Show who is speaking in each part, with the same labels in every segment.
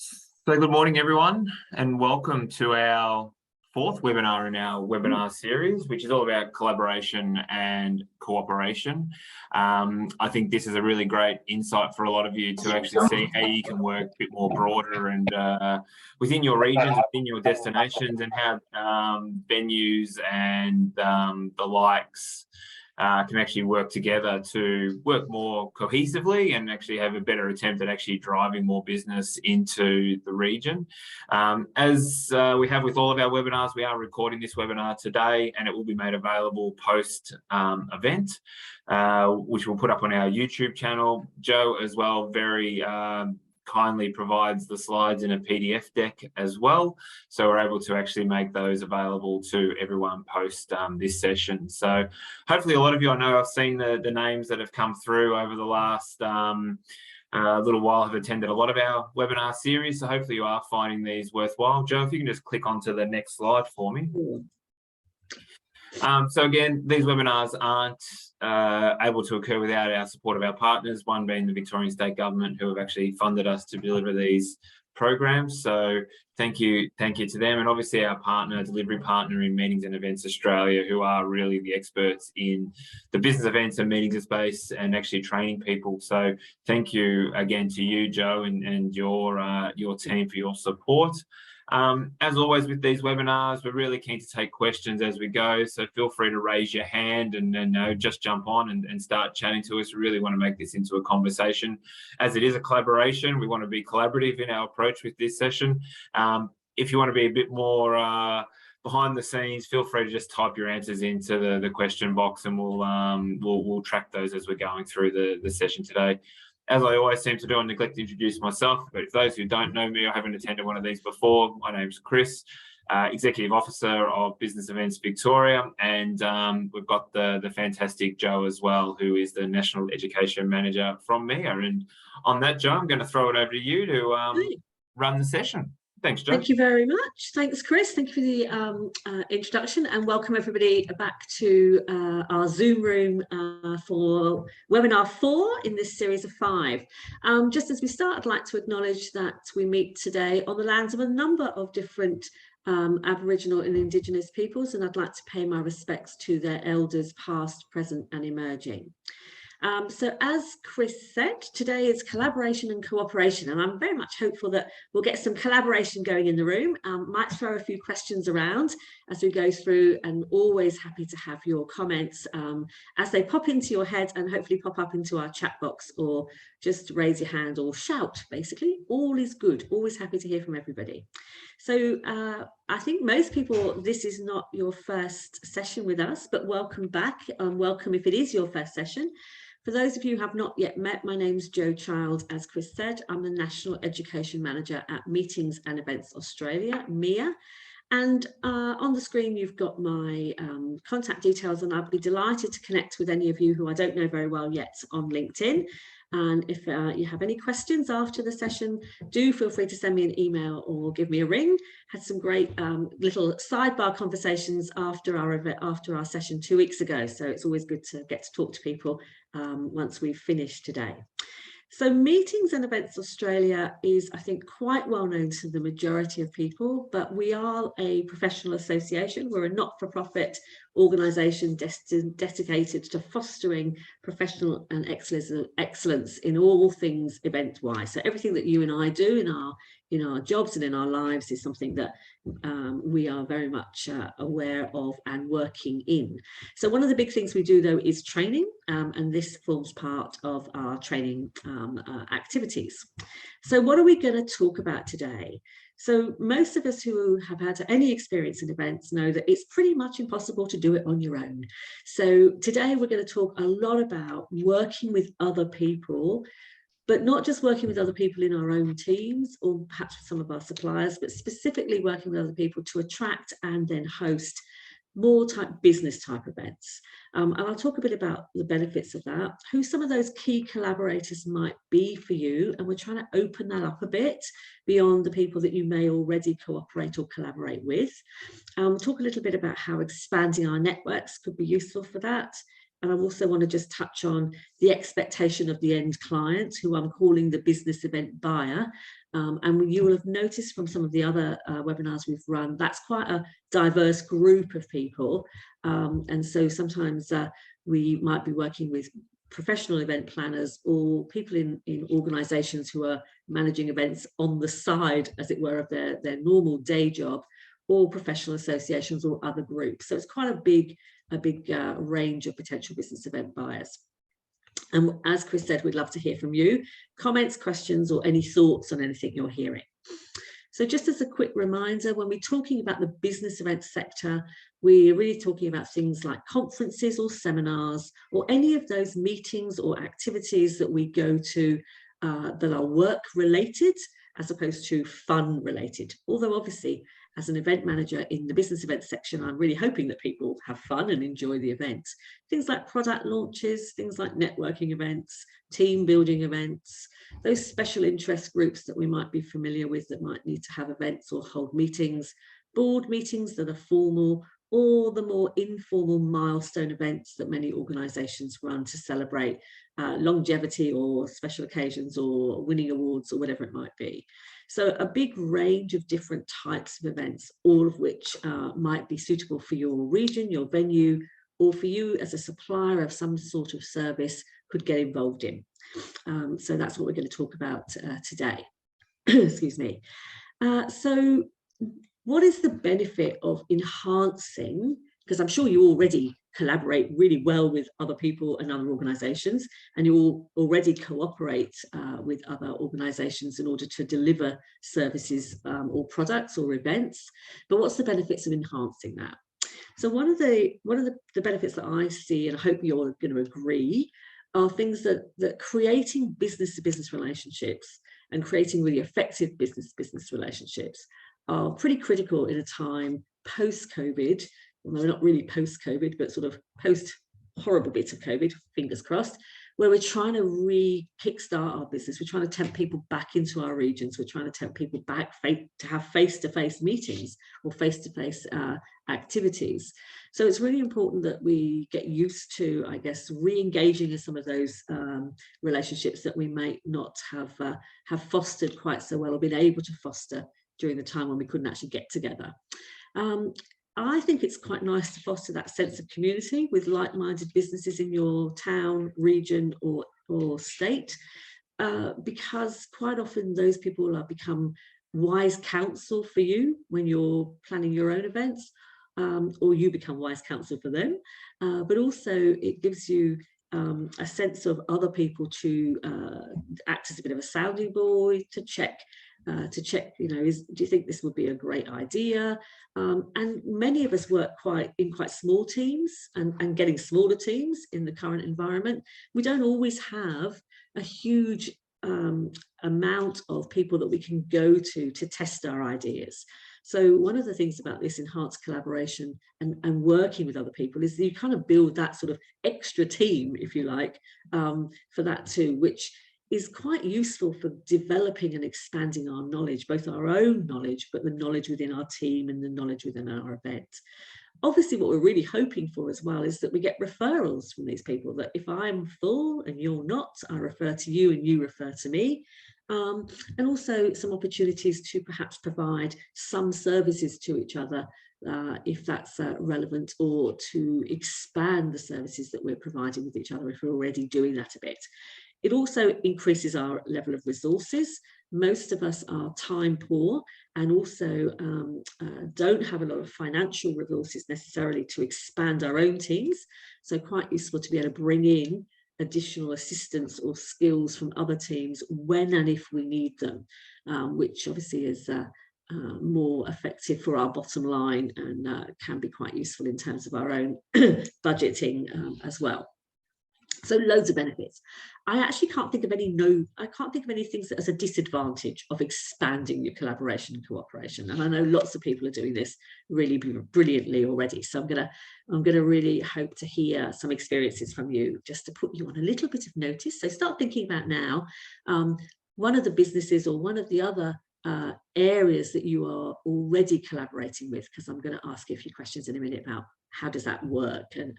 Speaker 1: So good morning, everyone, and welcome to our fourth webinar in our webinar series, which is all about collaboration and cooperation. I think this is a really great insight for a lot of you to actually see how you can work a bit more broader and within your regions, within your destinations, and how venues and the likes can actually work together to work more cohesively and actually have a better attempt at actually driving more business into the region. As we have with all of our webinars, we are recording this webinar today and it will be made available post event, which we'll put up on our YouTube channel. Joe as well very kindly provides the slides in a PDF deck as well. So we're able to actually make those available to everyone post this session. So hopefully a lot of you, I know I've seen the names that have come through over the last little while, have attended a lot of our webinar series. So hopefully you are finding these worthwhile. Joe, if you can just click onto the next slide for me. So again, these webinars aren't able to occur without our support of our partners, one being the Victorian State Government, who have actually funded us to deliver these programs. So thank you to them, and obviously our partner, delivery partner in Meetings and Events Australia, who are really the experts in the business events and meetings space and actually training people. So thank you again to you, Joe, and your team for your support. As always with these webinars, we're really keen to take questions as we go, so feel free to raise your hand and just jump on and start chatting to us. We really want to make this into a conversation. As it is a collaboration, we want to be collaborative in our approach with this session. If you want to be a bit more behind the scenes, feel free to just type your answers into the question box, and we'll track those as we're going through the session today. As I always seem to do, I neglect to introduce myself, but if those who don't know me or haven't attended one of these before, my name's Chris, Executive Officer of Business Events Victoria, and we've got the fantastic Joe as well, who is the National Education Manager from MIA. And on that, Joe, I'm going to throw it over to you to run the session. Thanks, Joe.
Speaker 2: Thank you very much. Thanks, Chris. Thank you for the introduction, and welcome everybody back to our Zoom room for webinar 4 in this series of 5. Just as we start, I'd like to acknowledge that we meet today on the lands of a number of different Aboriginal and Indigenous peoples, and I'd like to pay my respects to their elders past, present and emerging. So as Chris said, today is collaboration and cooperation, and I'm very much hopeful that we'll get some collaboration going in the room. Might throw a few questions around as we go through, and always happy to have your comments as they pop into your head and hopefully pop up into our chat box, or just raise your hand or shout. Basically, all is good. Always happy to hear from everybody. So I think most people, this is not your first session with us, but welcome back. Welcome if it is your first session. For those of you who have not yet met, my name's Jo Child. As Chris said, I'm the National Education Manager at Meetings and Events Australia, MIA. And on the screen, you've got my contact details, and I'd be delighted to connect with any of you who I don't know very well yet on LinkedIn. And if you have any questions after the session, do feel free to send me an email or give me a ring. Had some great little sidebar conversations after our session 2 weeks ago. So it's always good to get to talk to people once we've finished today. So Meetings and Events Australia is, I think, quite well known to the majority of people, but we are a professional association. We're a not-for-profit organisation dedicated to fostering professional and excellence in all things event-wise. So everything that you and I do in our jobs and in our lives is something that we are very much aware of and working in. So one of the big things we do, though, is training, and this forms part of our training activities. So what are we going to talk about today? So most of us who have had any experience in events know that it's pretty much impossible to do it on your own. So today we're going to talk a lot about working with other people, but not just working with other people in our own teams or perhaps with some of our suppliers, but specifically working with other people to attract and then host more business type events. And I'll talk a bit about the benefits of that, who some of those key collaborators might be for you. And we're trying to open that up a bit beyond the people that you may already cooperate or collaborate with. We'll talk a little bit about how expanding our networks could be useful for that. And I also want to just touch on the expectation of the end client, who I'm calling the business event buyer. And you will have noticed from some of the other webinars we've run, that's quite a diverse group of people. And so sometimes we might be working with professional event planners or people in organisations who are managing events on the side, as it were, of their normal day job, or professional associations or other groups. So it's quite a big range of potential business event buyers. And as Chris said, we'd love to hear from you, comments, questions, or any thoughts on anything you're hearing. So just as a quick reminder, when we're talking about the business event sector, we're really talking about things like conferences or seminars, or any of those meetings or activities that we go to that are work related as opposed to fun related. Although obviously, as an event manager in the business event section, I'm really hoping that people have fun and enjoy the event. Things like product launches, things like networking events, team building events, those special interest groups that we might be familiar with that might need to have events or hold meetings, board meetings that are formal, or the more informal milestone events that many organisations run to celebrate longevity or special occasions or winning awards or whatever it might be. So a big range of different types of events, all of which might be suitable for your region, your venue, or for you as a supplier of some sort of service could get involved in. So that's what we're going to talk about today. Excuse me. So what is the benefit of enhancing, because I'm sure you already collaborate really well with other people and other organisations, and you all already cooperate with other organisations in order to deliver services or products or events, but what's the benefits of enhancing that? So one of the benefits that I see, and I hope you're going to agree, are things that creating business-to-business relationships and creating really effective business-to-business relationships are pretty critical in a time post-COVID, well, not really post-COVID, but sort of post-horrible bit of COVID, fingers crossed, where we're trying to kickstart our business. We're trying to tempt people back into our regions. We're trying to tempt people back to have face-to-face meetings or face-to-face activities. So it's really important that we get used to, I guess, re-engaging in some of those relationships that we may not have fostered quite so well or been able to foster during the time when we couldn't actually get together. I think it's quite nice to foster that sense of community with like-minded businesses in your town, region, or state, because quite often those people become wise counsel for you when you're planning your own events, or you become wise counsel for them. But also it gives you a sense of other people to act as a bit of a sounding board, to check, you know, do you think this would be a great idea? And many of us work in quite small teams and getting smaller teams in the current environment. We don't always have a huge amount of people that we can go to test our ideas. So one of the things about this enhanced collaboration and working with other people is that you kind of build that sort of extra team, if you like, for that too, which is quite useful for developing and expanding our knowledge, both our own knowledge, but the knowledge within our team and the knowledge within our event. Obviously, what we're really hoping for as well is that we get referrals from these people, that if I'm full and you're not, I refer to you and you refer to me. And also some opportunities to perhaps provide some services to each other if that's relevant, or to expand the services that we're providing with each other if we're already doing that a bit. It also increases our level of resources. Most of us are time poor and also don't have a lot of financial resources necessarily to expand our own teams. So quite useful to be able to bring in additional assistance or skills from other teams when and if we need them, which obviously is more effective for our bottom line and can be quite useful in terms of our own budgeting as well. So loads of benefits. I actually can't think of any things that as a disadvantage of expanding your collaboration and cooperation. And I know lots of people are doing this really brilliantly already. So I'm gonna really hope to hear some experiences from you, just to put you on a little bit of notice. So start thinking about now one of the businesses or one of the other areas that you are already collaborating with, because I'm going to ask you a few questions in a minute about how does that work, and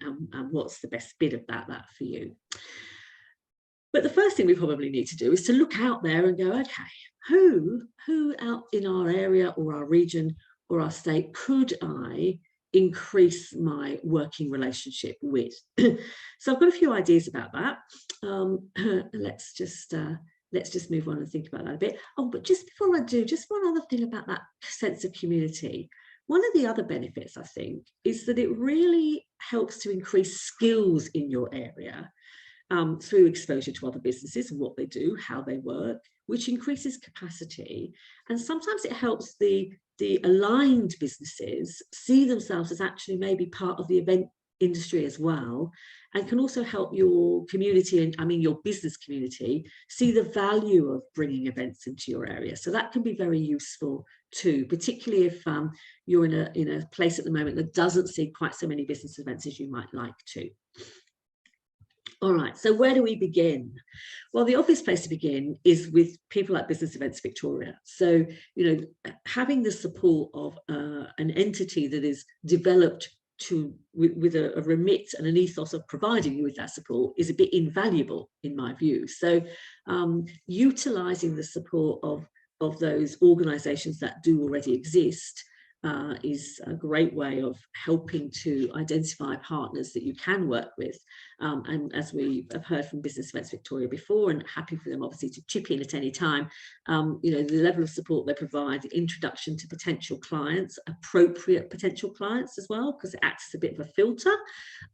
Speaker 2: what's the best bit about that for you. But the first thing we probably need to do is to look out there and go, okay, who out in our area or our region or our state could I increase my working relationship with? So I've got a few ideas about that. Let's just move on and think about that a bit. Oh, but just before I do, just one other thing about that sense of community. One of the other benefits, I think, is that it really helps to increase skills in your area through exposure to other businesses and what they do, how they work, which increases capacity. And sometimes it helps the aligned businesses see themselves as actually maybe part of the event industry as well, and can also help your community, and I mean your business community, see the value of bringing events into your area. So that can be very useful too, particularly if you're in a place at the moment that doesn't see quite so many business events as you might like to. All right, so where do we begin? Well, the obvious place to begin is with people like Business Events Victoria. So, you know, having the support of an entity that is developed with a remit and an ethos of providing you with that support is a bit invaluable in my view. So utilising the support of those organisations that do already exist is a great way of helping to identify partners that you can work with. And as we have heard from Business Events Victoria before, and happy for them obviously to chip in at any time, you know, the level of support they provide, the introduction to potential clients, appropriate potential clients as well, because it acts as a bit of a filter,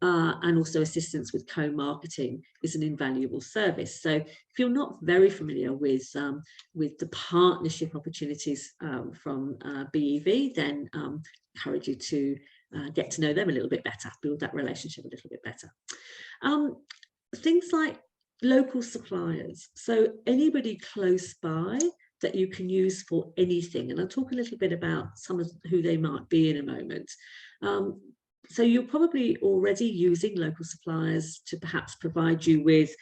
Speaker 2: and also assistance with co-marketing is an invaluable service. So if you're not very familiar with the partnership opportunities from BEV, then encourage you to get to know them a little bit better, build that relationship a little bit better. Things like local suppliers. So anybody close by that you can use for anything. And I'll talk a little bit about some of who they might be in a moment. So you're probably already using local suppliers to perhaps provide you with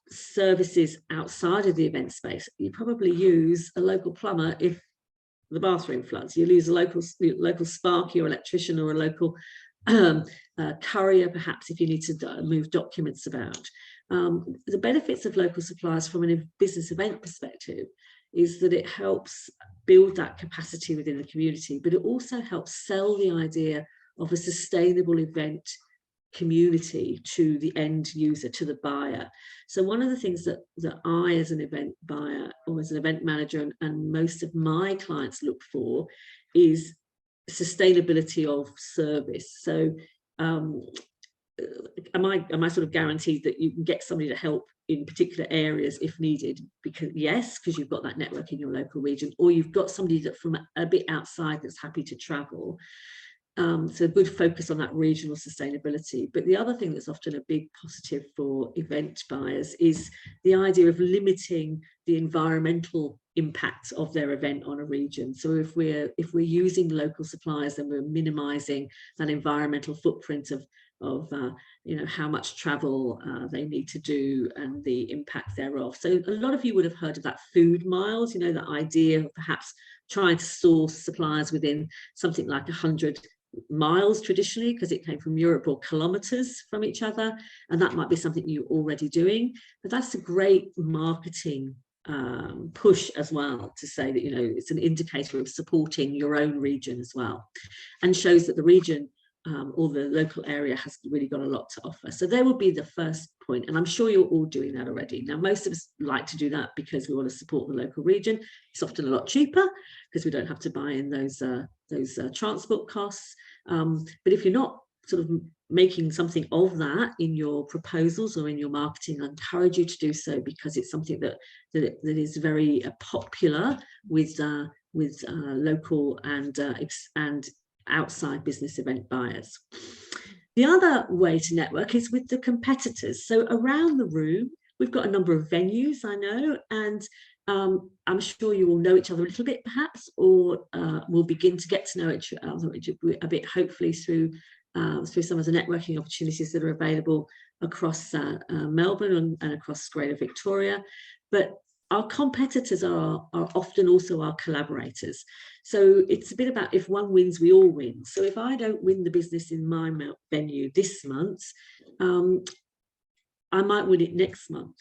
Speaker 2: services outside of the event space. You probably use a local plumber if the bathroom floods. You use a local sparky or electrician, or a local courier, perhaps, if you need to move documents about. The benefits of local suppliers from a business event perspective is that it helps build that capacity within the community, but it also helps sell the idea of a sustainable event community to the end user, to the buyer. So one of the things that I, as an event buyer or as an event manager, and most of my clients look for is sustainability of service. So am I sort of guaranteed that you can get somebody to help in particular areas if needed? Because yes, because you've got that network in your local region, or you've got somebody that from a bit outside that's happy to travel. So a good focus on that regional sustainability. But the other thing that's often a big positive for event buyers is the idea of limiting the environmental impact of their event on a region. So if we're using local suppliers, then we're minimizing that environmental footprint of you know, how much travel they need to do and the impact thereof. So a lot of you would have heard of that food miles, you know, the idea of perhaps trying to source suppliers within something like 100 miles traditionally, because it came from Europe, or kilometers from each other, and that might be something you're already doing. But that's a great marketing push as well, to say that, you know, it's an indicator of supporting your own region as well, and shows that the region or the local area has really got a lot to offer. So there will be the first point, and I'm sure you're all doing that already. Now, most of us like to do that because we want to support the local region. It's often a lot cheaper because we don't have to buy in those transport costs. But if you're not sort of making something of that in your proposals or in your marketing, I encourage you to do so, because it's something that is very popular with local and outside business event buyers. The other way to network is with the competitors. So around the room, we've got a number of venues, I know, and I'm sure you all know each other a little bit, perhaps, or will begin to get to know each other a bit, hopefully through some of the networking opportunities that are available across Melbourne and across Greater Victoria. But our competitors are often also our collaborators. So it's a bit about, if one wins, we all win. So if I don't win the business in my venue this month, I might win it next month.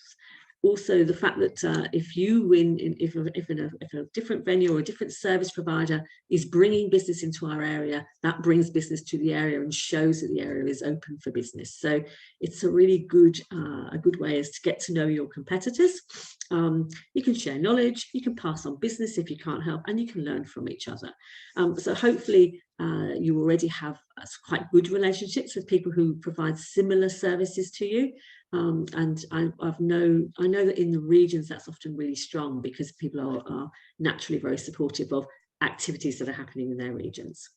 Speaker 2: Also, the fact that if you win, if a different venue or a different service provider is bringing business into our area, that brings business to the area and shows that the area is open for business. So it's a really good way is to get to know your competitors. You can share knowledge, you can pass on business if you can't help, and you can learn from each other. So hopefully you already have quite good relationships with people who provide similar services to you. And I know that in the regions that's often really strong, because people are naturally very supportive of activities that are happening in their regions.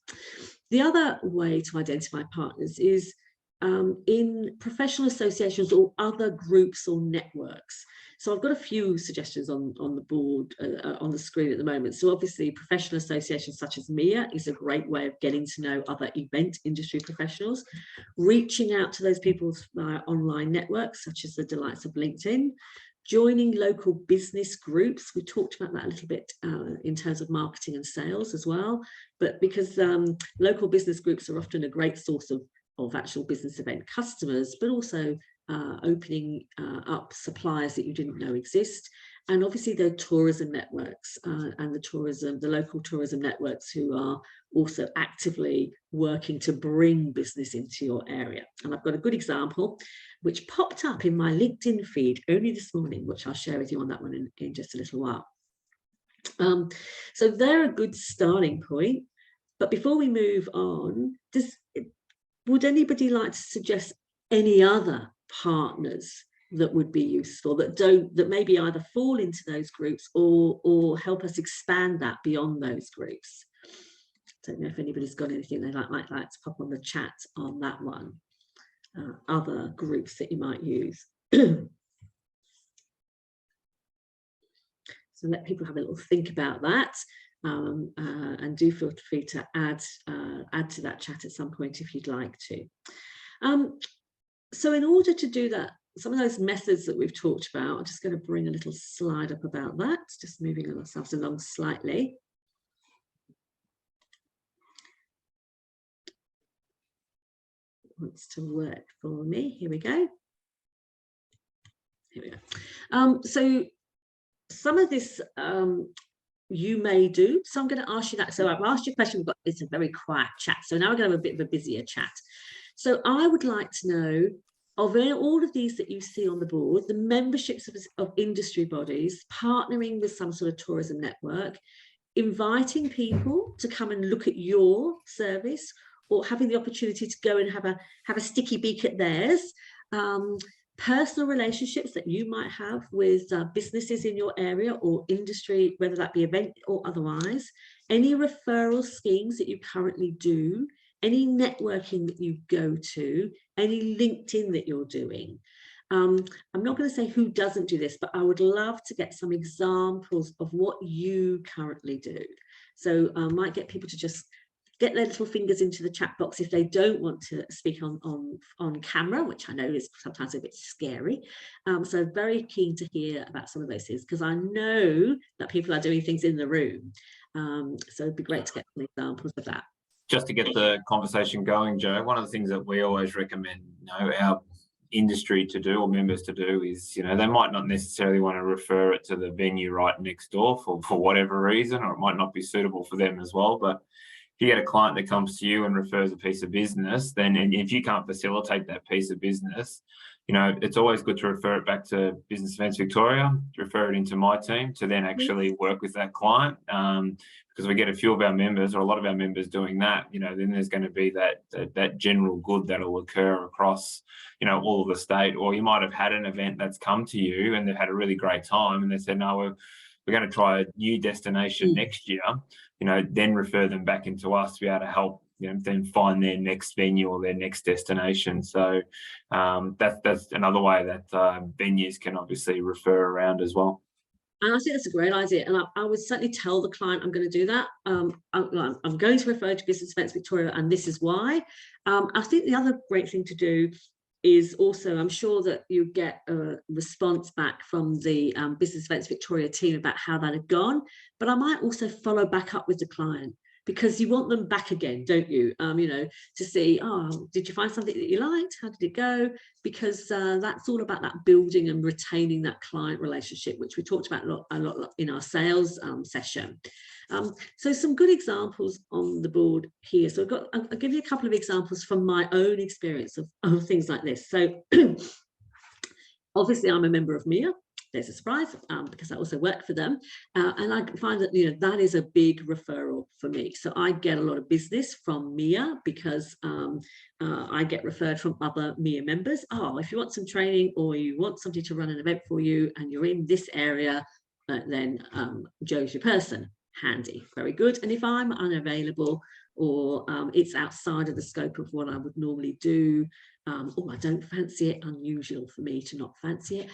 Speaker 2: The other way to identify partners is in professional associations or other groups or networks. So I've got a few suggestions on the board, on the screen at the moment. So obviously professional associations such as MIA is a great way of getting to know other event industry professionals, reaching out to those people via online networks such as the delights of LinkedIn, joining local business groups. We talked about that a little bit in terms of marketing and sales as well, but because local business groups are often a great source of actual business event customers, but also opening up suppliers that you didn't know exist. And obviously the tourism networks and the local tourism networks who are also actively working to bring business into your area. And I've got a good example which popped up in my LinkedIn feed only this morning, which I'll share with you on that one in just a little while. So they're a good starting point. But before we move on, would anybody like to suggest any other partners that would be useful, that maybe either fall into those groups or help us expand that beyond those groups? Don't know if anybody's got anything they might like to pop on the chat on that one. Other groups that you might use. So let people have a little think about that. And do feel free to add to that chat at some point if you'd like to. So in order to do that, some of those methods that we've talked about, I'm just going to bring a little slide up about that, just moving ourselves along slightly. It wants to work for me. Here we go. Here we go. So some of this you may do. So I'm going to ask you that. So I've asked you a question. It's a very quiet chat. So now we're going to have a bit of a busier chat. So I would like to know, of all of these that you see on the board, the memberships of industry bodies, partnering with some sort of tourism network, inviting people to come and look at your service, or having the opportunity to go and have a sticky beak at theirs, personal relationships that you might have with businesses in your area or industry, whether that be event or otherwise, any referral schemes that you currently do, any networking that you go to, any LinkedIn that you're doing. I'm not going to say who doesn't do this, but I would love to get some examples of what you currently do. So I might get people to just get their little fingers into the chat box if they don't want to speak on camera, which I know is sometimes a bit scary. So very keen to hear about some of those things, because I know that people are doing things in the room. So it'd be great to get some examples of that.
Speaker 1: Just to get the conversation going, Joe, one of the things that we always recommend, our industry to do, or members to do, is, they might not necessarily want to refer it to the venue right next door for whatever reason, or it might not be suitable for them as well. But if you get a client that comes to you and refers a piece of business, then, and if you can't facilitate that piece of business, it's always good to refer it back to Business Events Victoria, to refer it into my team to then actually work with that client. Because we get a few of our members, or a lot of our members, doing that, then there's going to be that general good that'll occur across, all of the state. Or you might have had an event that's come to you and they've had a really great time, and they said, no, we're going to try a new destination next year, then refer them back into us to be able to help them find their next venue or their next destination. So that's another way that venues can obviously refer around as well.
Speaker 2: And I think that's a great idea. And I would certainly tell the client I'm going to do that. I'm going to refer to Business Events Victoria, and this is why. I think the other great thing to do is also, I'm sure that you get a response back from the Business Events Victoria team about how that had gone, but I might also follow back up with the client, because you want them back again, don't you? You know, to see, oh, did you find something that you liked? How did it go? Because that's all about that building and retaining that client relationship, which we talked about a lot in our sales session. So some good examples on the board here. So I'll give you a couple of examples from my own experience of things like this. So obviously I'm a member of MIA. There's a surprise, because I also work for them, and I find that, you know, that is a big referral for me. So I get a lot of business from MIA because I get referred from other MIA members. Oh, if you want some training, or you want somebody to run an event for you, and you're in this area, then Joe's your person. Handy, very good. And if I'm unavailable, or it's outside of the scope of what I would normally do, or I don't fancy it, unusual for me to not fancy it,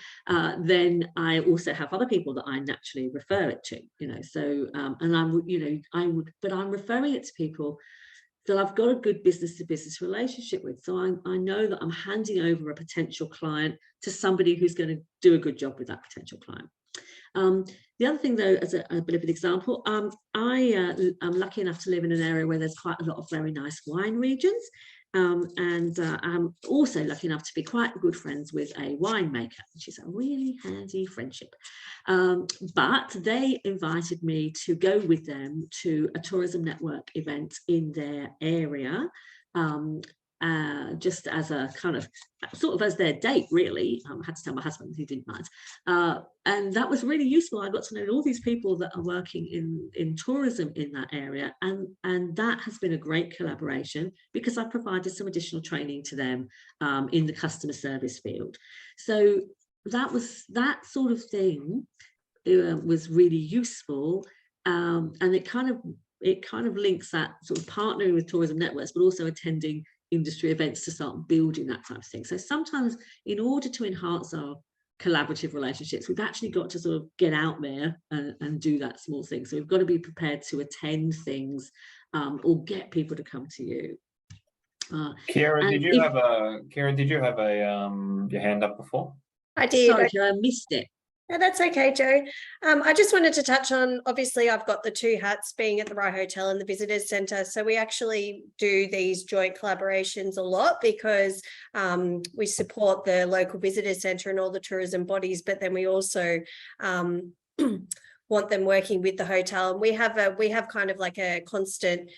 Speaker 2: then I also have other people that I naturally refer it to, you know. So and but I'm referring it to people that I've got a good business to business relationship with. So I know that I'm handing over a potential client to somebody who's going to do a good job with that potential client. The other thing, though, as a bit of an example, I'm lucky enough to live in an area where there's quite a lot of very nice wine regions. And I'm also lucky enough to be quite good friends with a winemaker, which is a really handy friendship. But they invited me to go with them to a tourism network event in their area, just as a kind of sort of as their date, really. I had to tell my husband, who didn't mind, and that was really useful. I got to know all these people that are working in tourism in that area, and that has been a great collaboration, because I provided some additional training to them in the customer service field. So that sort of thing was really useful, and it kind of links that sort of partnering with tourism networks, but also attending industry events to start building that type of thing. So sometimes, in order to enhance our collaborative relationships, we've actually got to sort of get out there and do that small thing. So we've got to be prepared to attend things, or get people to come to you.
Speaker 1: Kira, did you have your hand up before?
Speaker 3: I did.
Speaker 2: Sorry, I missed it.
Speaker 3: No, that's okay, Joe. I just wanted to touch on, obviously, I've got the two hats, being at the Rye Hotel and the Visitors Centre. So we actually do these joint collaborations a lot, because we support the local Visitors Centre and all the tourism bodies, but then we also want them working with the hotel. And we have kind of like a constant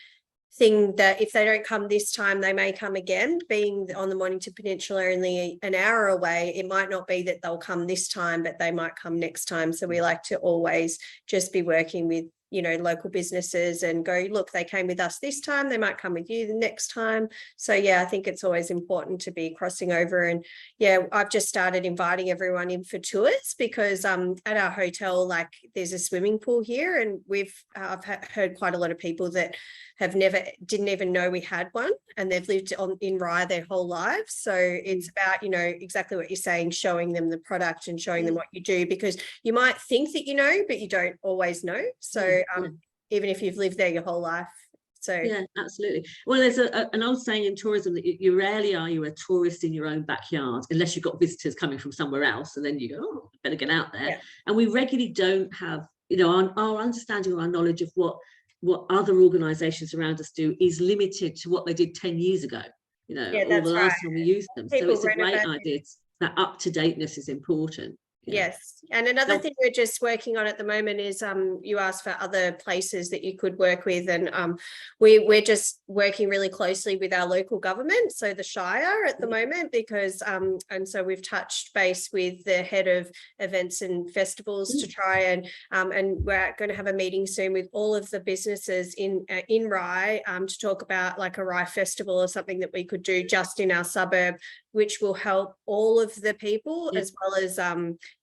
Speaker 3: thing that if they don't come this time, they may come again. Being on the Mornington Peninsula only an hour away, it might not be that they'll come this time, but they might come next time. So we like to always just be working with, you know, local businesses and go, look, they came with us this time, they might come with you the next time. So yeah, I think it's always important to be crossing over. And yeah, I've just started inviting everyone in for tours, because at our hotel, like, there's a swimming pool here, and I've heard quite a lot of people that didn't even know we had one, and they've lived in Rye their whole lives. So it's about, you know, exactly what you're saying, showing them the product and showing them what you do, because you might think that you know, but you don't always know. So even if you've lived there your whole life. So
Speaker 2: yeah, absolutely. Well, there's an old saying in tourism that you rarely are you a tourist in your own backyard, unless you've got visitors coming from somewhere else, and then you go, oh, better get out there. Yeah. And we regularly don't have, you know, our understanding or our knowledge of what other organisations around us do is limited to what they did 10 years ago, you know, or the last time we used them. So it's a great idea. That up-to-dateness is important. Yeah.
Speaker 3: Yes. And another thing we're just working on at the moment is you asked for other places that you could work with, and we're just working really closely with our local government, so the Shire at the moment, because and so we've touched base with the head of events and festivals to try and we're going to have a meeting soon with all of the businesses in Rye to talk about like a Rye festival or something that we could do just in our suburb, which will help all of the people, as well as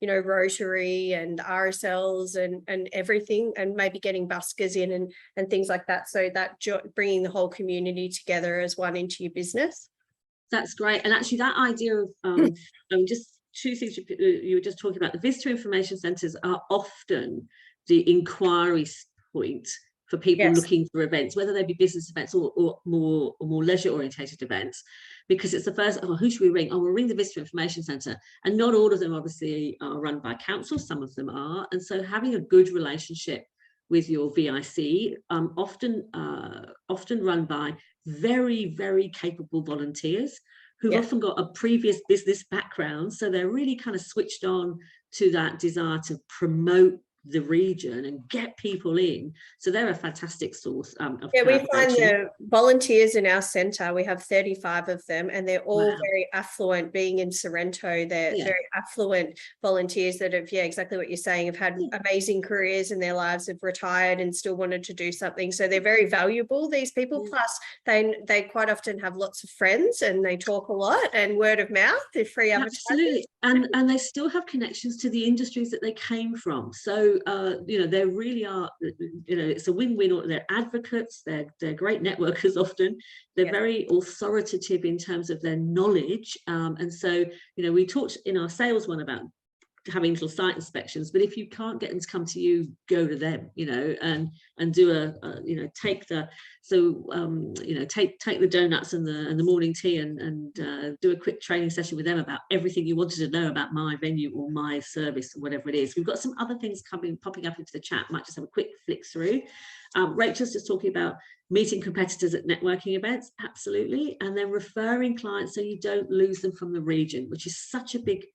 Speaker 3: you know, Rotary and RSLs and everything, and maybe getting buskers in and things like that. So that bringing the whole community together as one into your business.
Speaker 2: That's great. And actually that idea of just two things you were just talking about, the visitor information centres are often the inquiry point for people
Speaker 3: Yes.
Speaker 2: looking for events, whether they be business events or more leisure orientated events, because it's the first, oh, who should we ring? Oh, we'll ring the Visitor Information Centre. And not all of them obviously are run by council, some of them are. And so having a good relationship with your VIC, often run by very, very capable volunteers who've often got a previous business background. So they're really kind of switched on to that desire to promote the region and get people in. So they're a fantastic source of
Speaker 3: we find
Speaker 2: collaboration.
Speaker 3: the volunteers in our centre, we have 35 of them, and they're all very affluent. Being in Sorrento, they're very affluent volunteers that have, exactly what you're saying, have had amazing careers in their lives, have retired and still wanted to do something. So they're very valuable, these people. Plus they quite often have lots of friends and they talk a lot, and word of mouth, they're free advertising.
Speaker 2: Absolutely. And they still have connections to the industries that they came from. So they really are, it's a win-win. They're advocates, they're great networkers often. They're very authoritative in terms of their knowledge. And so, we talked in our sales one about having little site inspections, but if you can't get them to come to you, go to them, and do take the donuts and the morning tea and do a quick training session with them about everything you wanted to know about my venue or my service or whatever it is. We've got some other things popping up into the chat. Might just have a quick flick through. Rachel's just talking about meeting competitors at networking events, absolutely, and then referring clients so you don't lose them from the region, which is such a big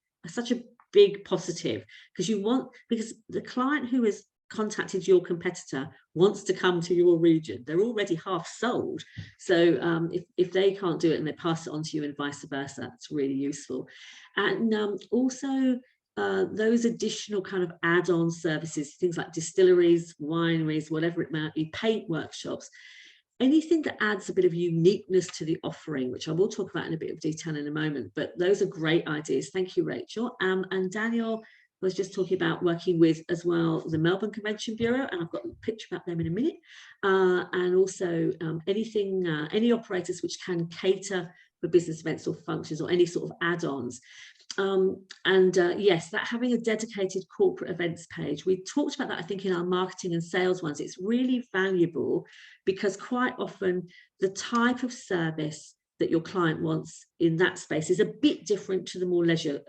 Speaker 2: positive, because the client who has contacted your competitor wants to come to your region. They're already half sold. So if they can't do it and they pass it on to you and vice versa, that's really useful. And also those additional kind of add-on services, things like distilleries, wineries, whatever it might be, paint workshops, anything that adds a bit of uniqueness to the offering, which I will talk about in a bit of detail in a moment, but those are great ideas. Thank you, Rachel. And Daniel was just talking about working with, as well, the Melbourne Convention Bureau, and I've got a picture about them in a minute, and also any operators which can cater for business events or functions or any sort of add-ons. Yes, that having a dedicated corporate events page, we talked about that, I think, in our marketing and sales ones. It's really valuable because quite often the type of service that your client wants in that space is a bit different to the more leisure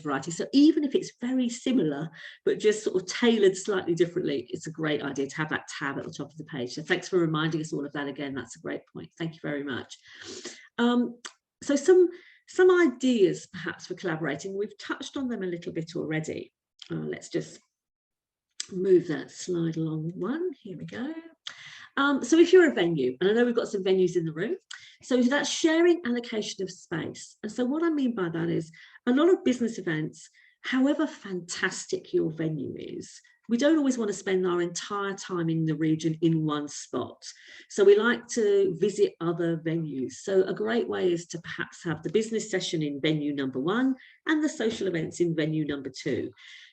Speaker 2: variety. So even if it's very similar but just sort of tailored slightly differently, it's a great idea to have that tab at the top of the page. So thanks for reminding us all of that again. That's a great point. Thank you very much. So some ideas perhaps for collaborating. We've touched on them a little bit already. Let's just move that slide along one. Here we go. So if you're a venue, and I know we've got some venues in the room, so that's sharing allocation of space. And so what I mean by that is a lot of business events, however fantastic your venue is, we don't always want to spend our entire time in the region in one spot. So we like to visit other venues. So a great way is to perhaps have the business session in venue number 1 and the social events in venue number 2.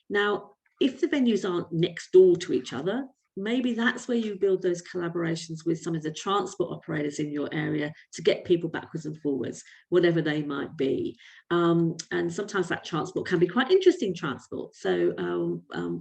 Speaker 2: Now, if the venues aren't next door to each other, maybe that's where you build those collaborations with some of the transport operators in your area to get people backwards and forwards, whatever they might be. And sometimes that transport can be quite interesting transport. So,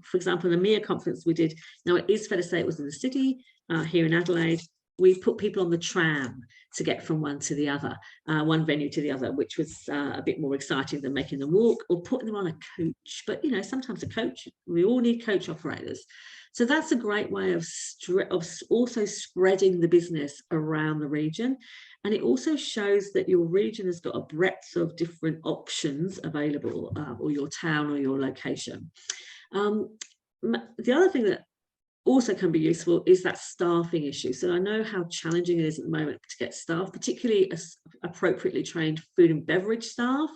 Speaker 2: for example, the EMEA conference we did, now it is fair to say it was in the city here in Adelaide. We put people on the tram to get from one to the other, one venue to the other, which was a bit more exciting than making them walk or putting them on a coach. But, sometimes a coach, we all need coach operators. So that's a great way of also spreading the business around the region. And it also shows that your region has got a breadth of different options available, or your town or your location. The other thing that also can be useful is that staffing issue. So I know how challenging it is at the moment to get staff, particularly appropriately trained food and beverage staff.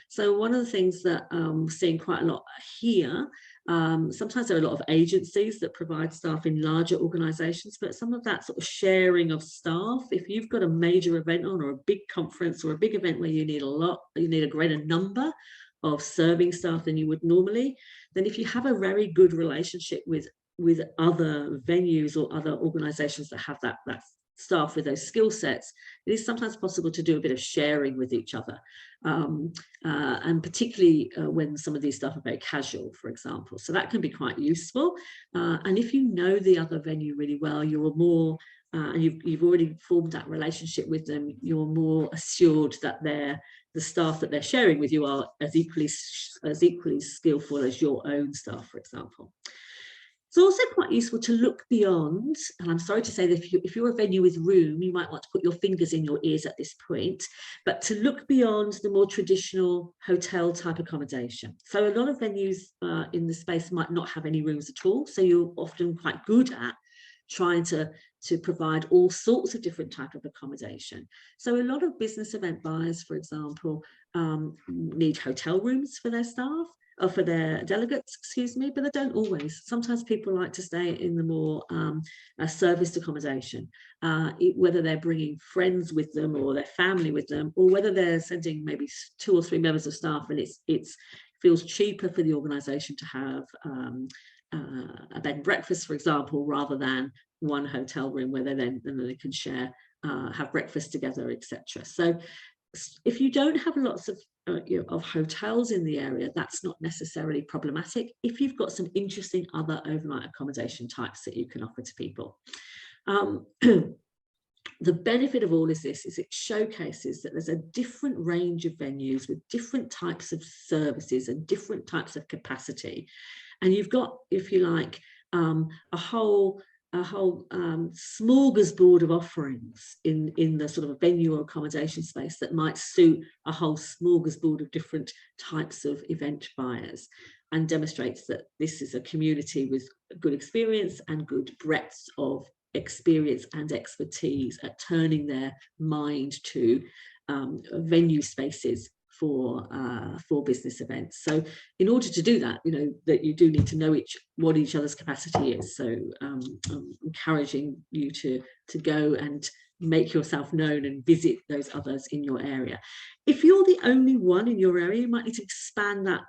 Speaker 2: So one of the things that we're seeing quite a lot here, sometimes there are a lot of agencies that provide staff in larger organisations, but some of that sort of sharing of staff, if you've got a major event on or a big conference or a big event where you need a greater number of serving staff than you would normally, then if you have a very good relationship with other venues or other organisations that have that staff with those skill sets, it is sometimes possible to do a bit of sharing with each other, and particularly when some of these stuff are very casual, for example. So that can be quite useful. And if you know the other venue really well, you're more and you've already formed that relationship with them, you're more assured that the staff that they're sharing with you are as equally skillful as your own staff, for example. It's also quite useful to look beyond, and I'm sorry to say that if you're a venue with room, you might want to put your fingers in your ears at this point, but to look beyond the more traditional hotel type accommodation. So a lot of venues in the space might not have any rooms at all, so you're often quite good at trying to provide all sorts of different type of accommodation. So a lot of business event buyers, for example, need hotel rooms for their staff, or for their delegates, excuse me, but they don't always. Sometimes people like to stay in the more serviced accommodation, whether they're bringing friends with them or their family with them, or whether they're sending maybe 2 or 3 members of staff, and it feels cheaper for the organisation to have a bed and breakfast, for example, rather than one hotel room where they can share, have breakfast together, etc. So if you don't have lots of hotels in the area, that's not necessarily problematic if you've got some interesting other overnight accommodation types that you can offer to people. The benefit of all of this is it showcases that there's a different range of venues with different types of services and different types of capacity. And you've got, if you like, a whole smorgasbord of offerings in the sort of a venue or accommodation space that might suit a whole smorgasbord of different types of event buyers, and demonstrates that this is a community with good experience and good breadth of experience and expertise at turning their mind to venue spaces for business events. So in order to do that, that you do need to know what each other's capacity is. So I'm encouraging you to go and make yourself known and visit those others in your area. If you're the only one in your area, you might need to expand that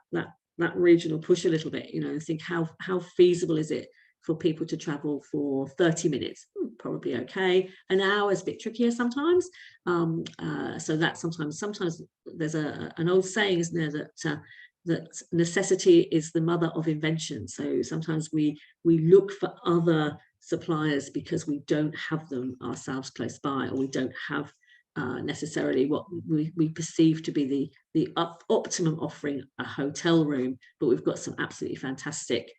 Speaker 2: regional push a little bit, and think how feasible is it for people to travel for 30 minutes, probably okay. An hour is a bit trickier sometimes. So that sometimes there's an old saying, isn't there, that necessity is the mother of invention. So sometimes we look for other suppliers because we don't have them ourselves close by, or we don't have necessarily what we perceive to be the optimum offering, a hotel room, but we've got some absolutely fantastic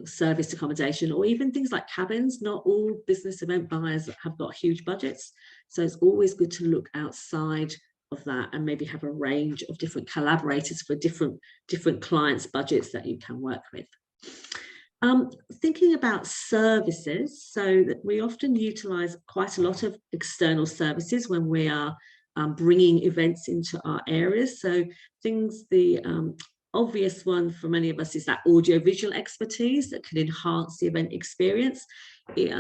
Speaker 2: serviced accommodation, or even things like cabins. Not all business event buyers have got huge budgets, so it's always good to look outside of that and maybe have a range of different collaborators for different clients' budgets that you can work with. Thinking about services, so that we often utilize quite a lot of external services when we are bringing events into our areas. So the obvious one for many of us is that audiovisual expertise that can enhance the event experience.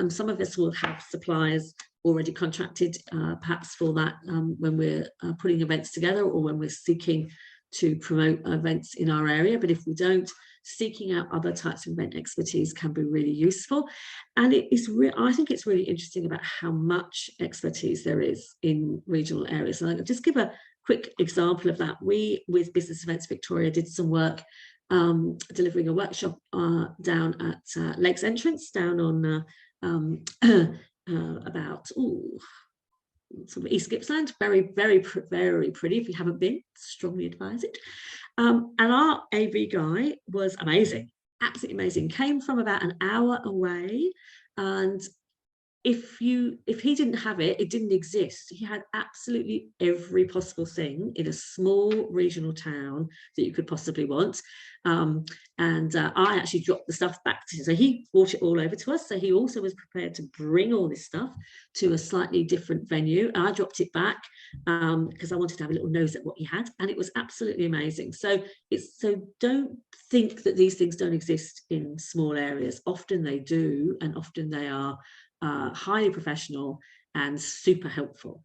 Speaker 2: Some of us will have suppliers already contracted perhaps for that when we're putting events together, or when we're seeking to promote events in our area. But if we don't, seeking out other types of event expertise can be really useful. And I think it's really interesting about how much expertise there is in regional areas. And I'll just give a quick example of that. We, with Business Events Victoria, did some work delivering a workshop down at Lakes Entrance, down on about sort of East Gippsland. Very, very, very pretty. If you haven't been, strongly advise it. And our AV guy was amazing, absolutely amazing. Came from about an hour away, and if he didn't have it, it didn't exist. He had absolutely every possible thing in a small regional town that you could possibly want. I actually dropped the stuff back to him. So he brought it all over to us. So he also was prepared to bring all this stuff to a slightly different venue. I dropped it back because I wanted to have a little nose at what he had, and it was absolutely amazing. So don't think that these things don't exist in small areas. Often they do, and often they are highly professional and super helpful.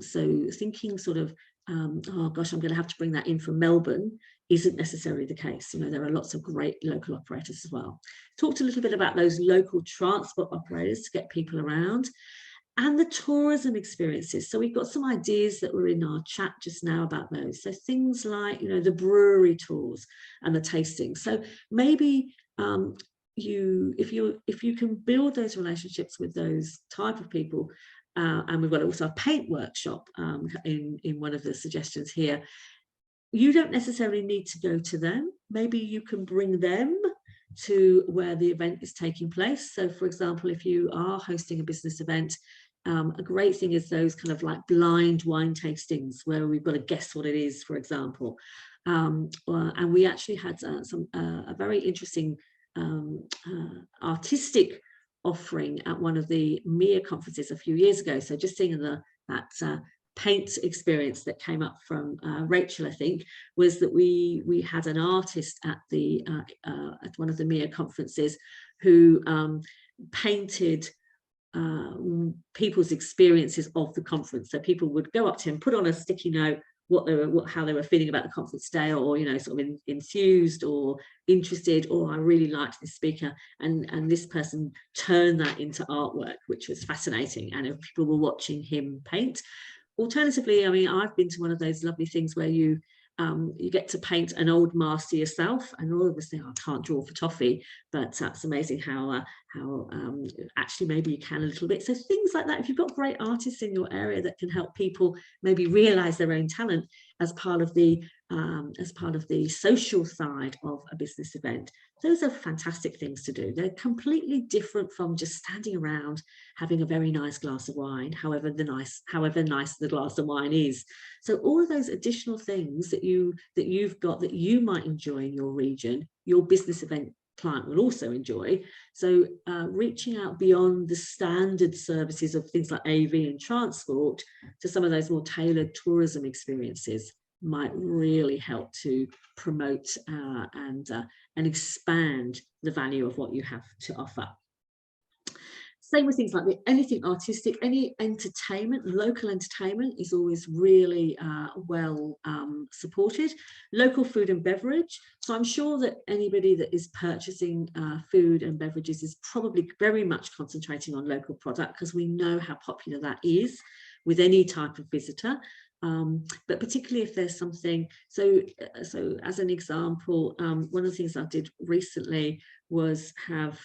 Speaker 2: So thinking sort of, oh gosh, I'm going to have to bring that in from Melbourne, isn't necessarily the case. You know, there are lots of great local operators as well. Talked a little bit about those local transport operators to get people around, and the tourism experiences. So we've got some ideas that were in our chat just now about those. So things like, you know, the brewery tours and the tasting. So maybe if you can build those relationships with those type of people, and we've got also a paint workshop in one of the suggestions here. You don't necessarily need to go to them. Maybe you can bring them to where the event is taking place. So for example, if you are hosting a business event, a great thing is those kind of like blind wine tastings where we've got to guess what it is, for example. And we actually had a very interesting artistic offering at one of the MIA conferences a few years ago. So just seeing that paint experience that came up from Rachel, I think, was that we had an artist at one of the MIA conferences who painted people's experiences of the conference. So people would go up to him, put on a sticky note how they were feeling about the conference day, or you know, sort of enthused or interested, or I really liked this speaker, and this person turned that into artwork, which was fascinating, and people were watching him paint. Alternatively, I mean, I've been to one of those lovely things where you get to paint an old master yourself, and all of us think, I can't draw for toffee, but that's amazing how actually maybe you can a little bit. So things like that, if you've got great artists in your area that can help people maybe realize their own talent as part of the social side of a business event, those are fantastic things to do. They're completely different from just standing around having a very nice glass of wine, however nice the glass of wine is. So all of those additional things that you've got that you might enjoy in your region, your business event client will also enjoy. So reaching out beyond the standard services of things like AV and transport to some of those more tailored tourism experiences might really help to promote and expand the value of what you have to offer. Same with things like anything artistic, any entertainment. Local entertainment is always really well supported. Local food and beverage. So I'm sure that anybody that is purchasing food and beverages is probably very much concentrating on local product, because we know how popular that is with any type of visitor. But particularly if there's something, so as an example, one of the things I did recently was have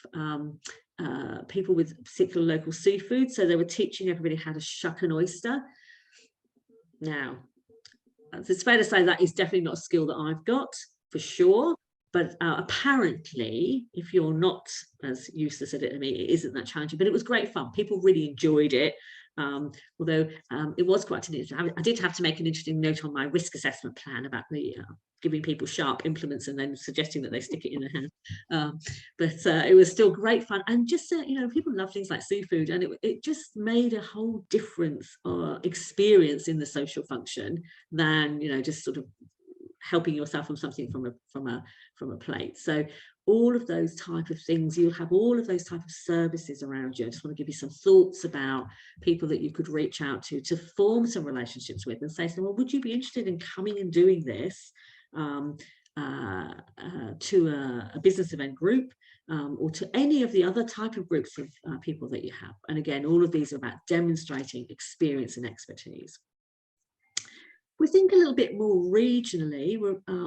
Speaker 2: people with particular local seafood. So they were teaching everybody how to shuck an oyster. Now, it's fair to say that is definitely not a skill that I've got, for sure. But apparently, if you're not as used to it, I mean, it isn't that challenging, but it was great fun. People really enjoyed it. Although it was quite interesting. I did have to make an interesting note on my risk assessment plan about the giving people sharp implements and then suggesting that they stick it in their hand. But it was still great fun, and just you know, people love things like seafood, and it just made a whole difference experience in the social function than, you know, just sort of helping yourself from something from a plate. So all of those type of things, you'll have all of those type of services around you. I just want to give you some thoughts about people that you could reach out to form some relationships with, and say, well, would you be interested in coming and doing this to a business event group, or to any of the other type of groups of people that you have. And again, all of these are about demonstrating experience and expertise. We think a little bit more regionally.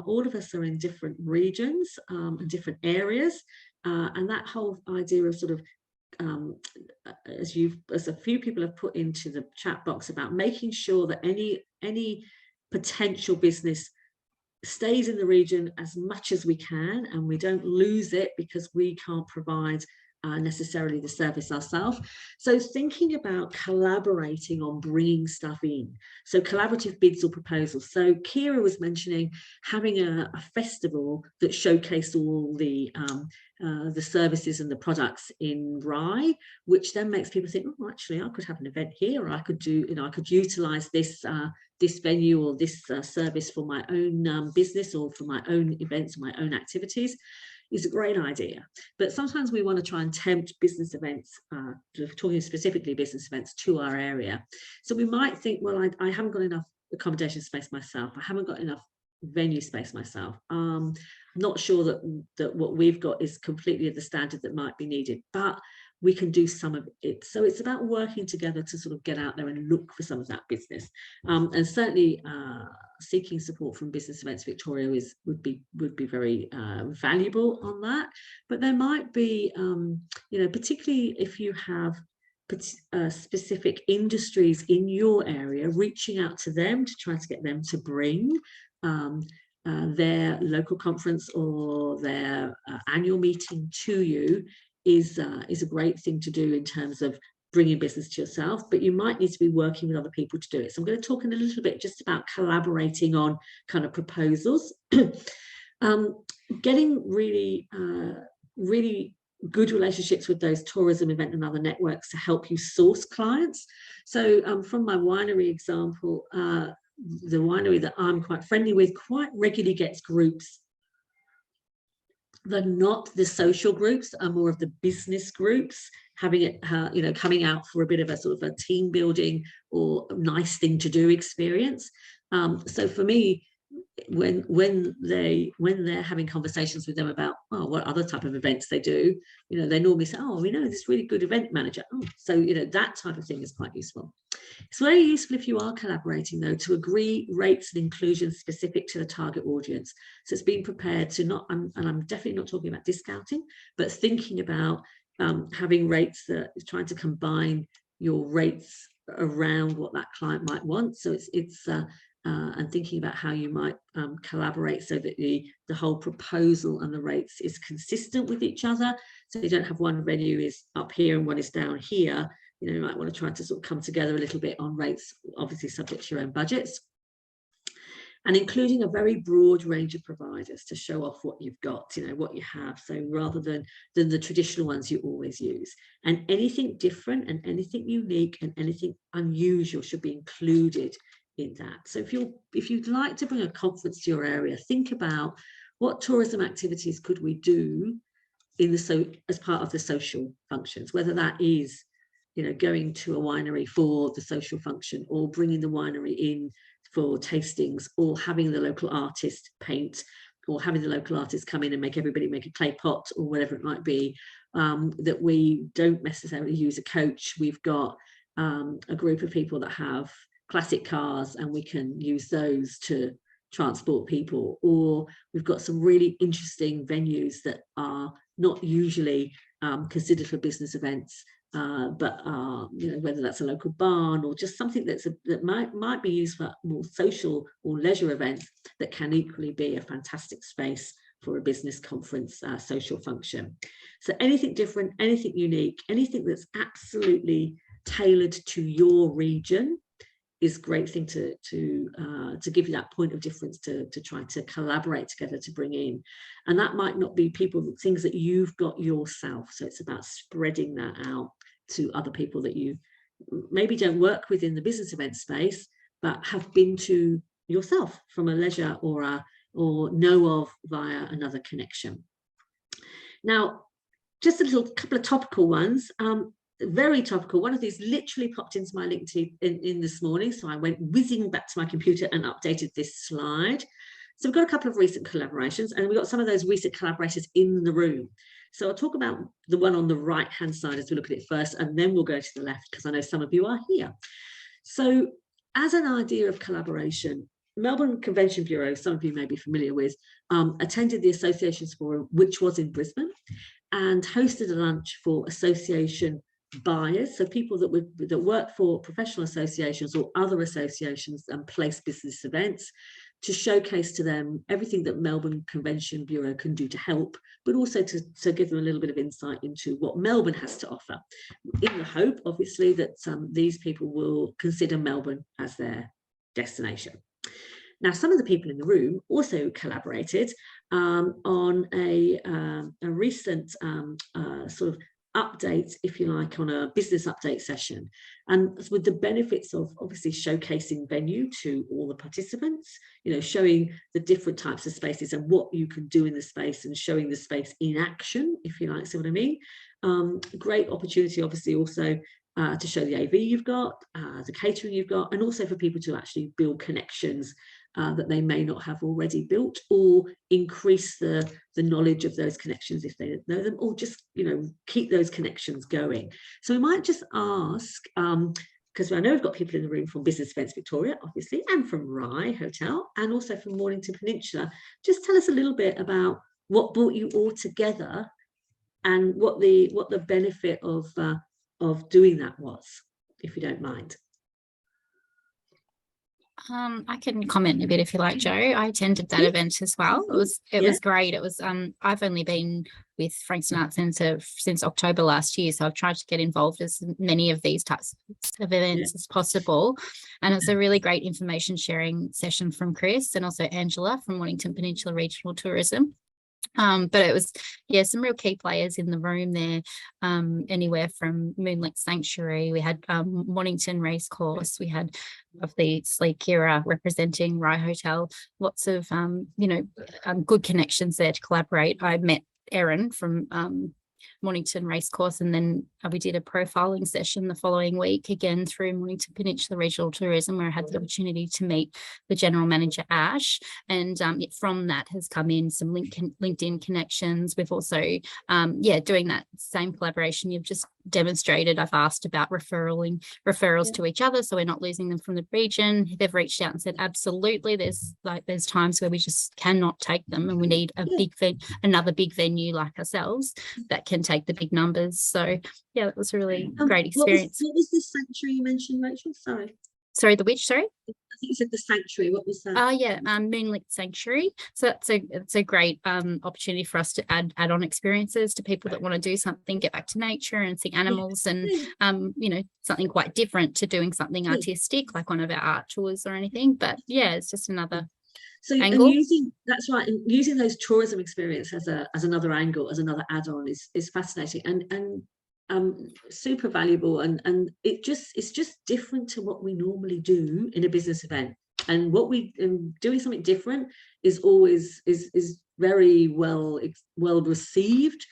Speaker 2: All of us are in different regions and different areas, and that whole idea of sort of, as a few people have put into the chat box, about making sure that any potential business stays in the region as much as we can, and we don't lose it because we can't provide necessarily the service ourselves. So thinking about collaborating on bringing stuff in, so collaborative bids or proposals. So Kira was mentioning having a festival that showcased all the services and the products in Rye, which then makes people think, oh, actually I could have an event here, or I could do, you know, I could utilize this this venue or this service for my own business, or for my own events, my own activities. Is a great idea. But sometimes we want to try and tempt business events, talking specifically business events, to our area. So we might think, well, I haven't got enough accommodation space myself. I haven't got enough venue space myself. Not sure that what we've got is completely at the standard that might be needed, but we can do some of it. So it's about working together to sort of get out there and look for some of that business. And certainly seeking support from Business Events Victoria would be very valuable on that. But there might be, particularly if you have specific industries in your area, reaching out to them to try to get them to bring their local conference or their annual meeting to you is a great thing to do in terms of bringing business to yourself, but you might need to be working with other people to do it. So I'm going to talk in a little bit just about collaborating on kind of proposals. Getting really good relationships with those tourism, event and other networks to help you source clients. So from my winery example, the winery that I'm quite friendly with quite regularly gets groups. They're not the social groups, are more of the business groups, having it, coming out for a bit of a sort of a team building or nice thing to do experience. So for me, when they're having conversations with them about what other type of events they do, they normally say, we know this really good event manager. So that type of thing is quite useful. It's very useful if you are collaborating though to agree rates and inclusion specific to the target audience. So it's being prepared to not, and I'm definitely not talking about discounting, but thinking about having rates that is trying to combine your rates around what that client might want. So it's and thinking about how you might collaborate so that the whole proposal and the rates is consistent with each other. So you don't have one venue is up here and one is down here. You might want to try to sort of come together a little bit on rates, obviously subject to your own budgets. And including a very broad range of providers to show off what you've got, what you have. So rather than the traditional ones you always use. And anything different and anything unique and anything unusual should be included in that. So if you'd like to bring a conference to your area, think about what tourism activities could we do as part of the social functions, whether that is going to a winery for the social function, or bringing the winery in for tastings, or having the local artist paint, or having the local artist come in and make everybody make a clay pot, or whatever it might be. That we don't necessarily use a coach. We've got a group of people that have classic cars and we can use those to transport people, or we've got some really interesting venues that are not usually considered for business events, but whether that's a local barn or just something that might be used for more social or leisure events, that can equally be a fantastic space for a business conference social function. So anything different, anything unique, anything that's absolutely tailored to your region is a great thing to give you that point of difference to try to collaborate together to bring in. And that might not be things that you've got yourself. So it's about spreading that out to other people that you maybe don't work with in the business event space, but have been to yourself from a leisure or know of via another connection. Now, just a couple of topical ones. Very topical. One of these literally popped into my LinkedIn in this morning, so I went whizzing back to my computer and updated this slide. So we've got a couple of recent collaborations, and we've got some of those recent collaborators in the room. So I'll talk about the one on the right hand side as we look at it first, and then we'll go to the left because I know some of you are here. So as an idea of collaboration, Melbourne Convention Bureau, some of you may be familiar with, attended the Associations Forum, which was in Brisbane, and hosted a lunch for association buyers, so people that work for professional associations or other associations and place business events, to showcase to them everything that Melbourne Convention Bureau can do to help, but also to give them a little bit of insight into what Melbourne has to offer, in the hope, obviously, that these people will consider Melbourne as their destination. Now, some of the people in the room also collaborated on a recent sort of update, if you like, on a business update session, and with the benefits of obviously showcasing venue to all the participants, showing the different types of spaces and what you can do in the space, and showing the space in action, if you like, see what I mean. Great opportunity, obviously, also to show the AV you've got, the catering you've got, and also for people to actually build connections that they may not have already built, or increase the knowledge of those connections if they don't know them, or just, you know, keep those connections going. So we might just ask, because I know we've got people in the room from Business Events Victoria, obviously, and from Rye Hotel, and also from Mornington Peninsula. Just tell us a little bit about what brought you all together and what the benefit of doing that was, if you don't mind.
Speaker 4: I can comment a bit if you like, Jo. I attended that event as well. It was great. It was I've only been with Frankston Arts Centre since October last year, so I've tried to get involved as many of these types of events as possible. And it's a really great information sharing session from Chris and also Angela from Mornington Peninsula Regional Tourism. But it was, some real key players in the room there, anywhere from Moonlit Sanctuary, we had Mornington Racecourse, we had obviously Kira representing Rye Hotel, lots of, good connections there to collaborate. I met Erin from Mornington Racecourse, and then we did a profiling session the following week, again through Mornington Peninsula Regional Tourism, where I had the opportunity to meet the general manager Ash, and from that has come in some LinkedIn connections. We've also doing that same collaboration you've just demonstrated. I've asked about referrals to each other, so we're not losing them from the region. They've reached out and said absolutely, there's times where we just cannot take them, and we need another big venue like ourselves that can take the big numbers. So it was a really great experience.
Speaker 2: What was the sanctuary you mentioned, Rachel?
Speaker 4: Sorry, the which? Sorry,
Speaker 2: I think you said the sanctuary. What was that? Moonlit Sanctuary. So it's a great opportunity for us to add on experiences to people that want to do something, get back to nature and see animals, and something quite different to doing something artistic like one of our art tours or anything. But it's just another. So
Speaker 4: angle.
Speaker 2: And using those tourism experience as another angle, as another add-on is fascinating and super valuable, and it's just different to what we normally do in a business event. And doing something different is always very well received,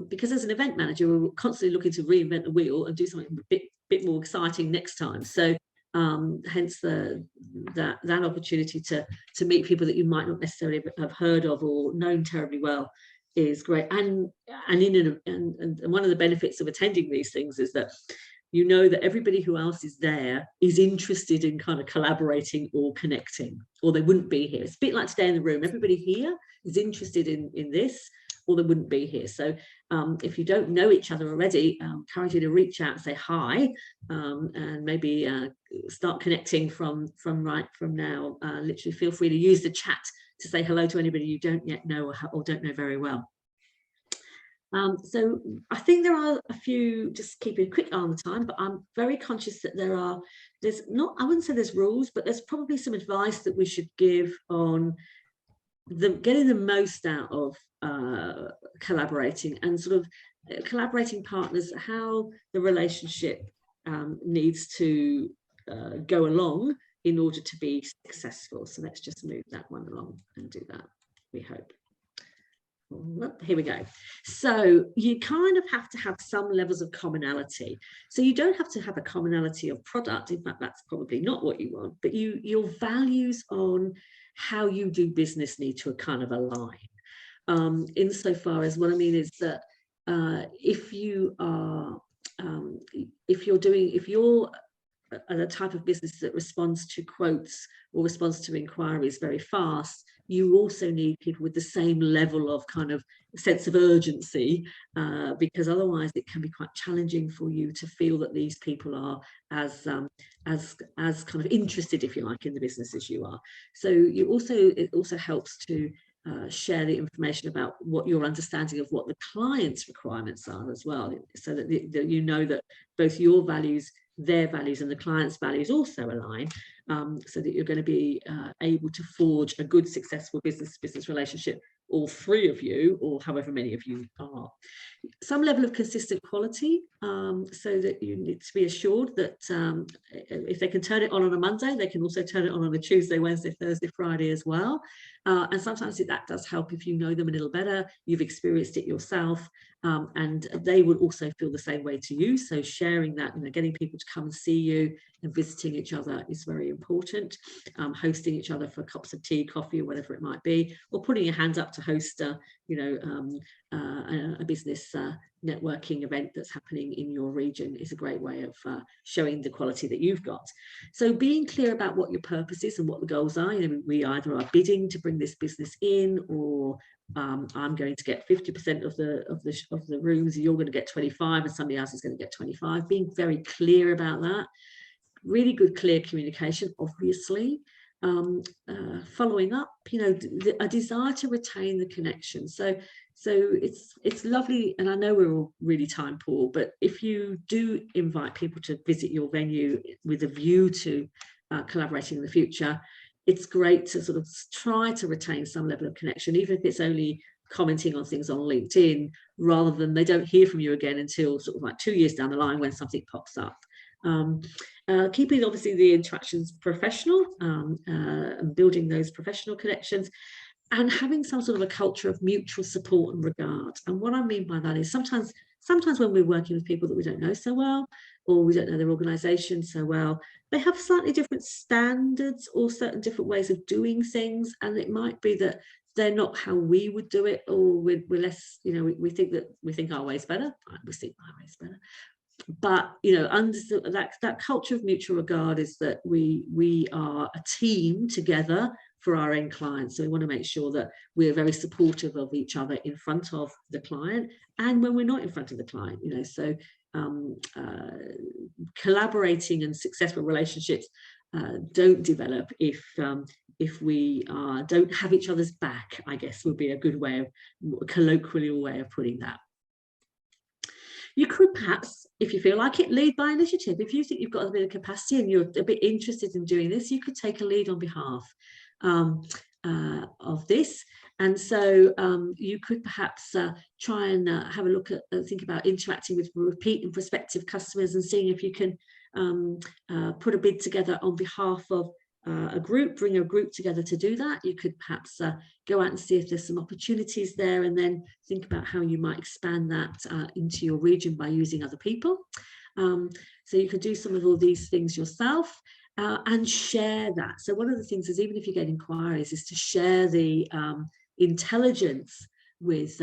Speaker 2: because as an event manager, we're constantly looking to reinvent the wheel and do something a bit more exciting next time. So hence that opportunity to meet people that you might not necessarily have heard of or known terribly well is great. And one of the benefits of attending these things is that you know that everybody who else is there is interested in kind of collaborating or connecting, or they wouldn't be here. It's a bit like today in the room. Everybody here is interested in this, or they wouldn't be here. So if you don't know each other already, encourage you to reach out and say hi, and maybe start connecting from now. Literally feel free to use the chat to say hello to anybody you don't yet know or don't know very well. So I think there are a few, just keeping a quick eye on the time, but I'm very conscious that I wouldn't say there's rules, but there's probably some advice that we should give on getting the most out of collaborating and sort of collaborating partners, how the relationship needs to go along in order to be successful. So let's just move that one along and do that, we hope. Here we go. So you kind of have to have some levels of commonality. So you don't have to have a commonality of product. In fact, that's probably not what you want, but your values on how you do business need to kind of align. Insofar as what I mean is that if you're a type of business that responds to quotes or responds to inquiries very fast, you also need people with the same level of kind of sense of urgency, because otherwise it can be quite challenging for you to feel that these people are as kind of interested, if you like, in the business as you are. So it also helps to share the information about what your understanding of what the client's requirements are as well, so that you know that both your values, their values, and the client's values also align, so that you're going to be able to forge a good, successful business relationship, all three of you, or however many of you are. Some level of consistent quality, so that you need to be assured that if they can turn it on a Monday, they can also turn it on a Tuesday, Wednesday, Thursday, Friday as well. And sometimes that does help if you know them a little better, you've experienced it yourself, and they would also feel the same way to you. So sharing that, getting people to come and see you and visiting each other is very important. Hosting each other for cups of tea, coffee, or whatever it might be, or putting your hands up to host a business networking event that's happening in your region is a great way of showing the quality that you've got. So being clear about what your purpose is and what the goals are. We either are bidding to bring this business in, or I'm going to get 50% of the rooms, you're going to get 25, and somebody else is going to get 25. Being very clear about that. Really good, clear communication, obviously. Following up, a desire to retain the connection. So it's lovely, and I know we're all really time poor, but if you do invite people to visit your venue with a view to collaborating in the future, it's great to sort of try to retain some level of connection, even if it's only commenting on things on LinkedIn, rather than they don't hear from you again until sort of like 2 years down the line when something pops up. Keeping obviously the interactions professional, and building those professional connections, and having some sort of a culture of mutual support and regard. And what I mean by that is sometimes when we're working with people that we don't know so well, or we don't know their organisation so well, they have slightly different standards or certain different ways of doing things, and it might be that they're not how we would do it, or we're less, we think our way's better. We think my way's better. But under that culture of mutual regard is that we are a team together for our end clients. So we want to make sure that we're very supportive of each other in front of the client, and when we're not in front of the client. So collaborating and successful relationships don't develop if we don't have each other's back, I guess would be a good way of, colloquial way of putting that. You could perhaps, if you feel like it, lead by initiative. If you think you've got a bit of capacity and you're a bit interested in doing this, you could take a lead on behalf of this. And so you could perhaps try and have a look at, think about interacting with repeat and prospective customers and seeing if you can put a bid together on behalf of a group, bring a group together to do that. You could perhaps go out and see if there's some opportunities there, and then think about how you might expand that into your region by using other people. So you could do some of all these things yourself and share that. So one of the things is, even if you get inquiries, is to share the intelligence with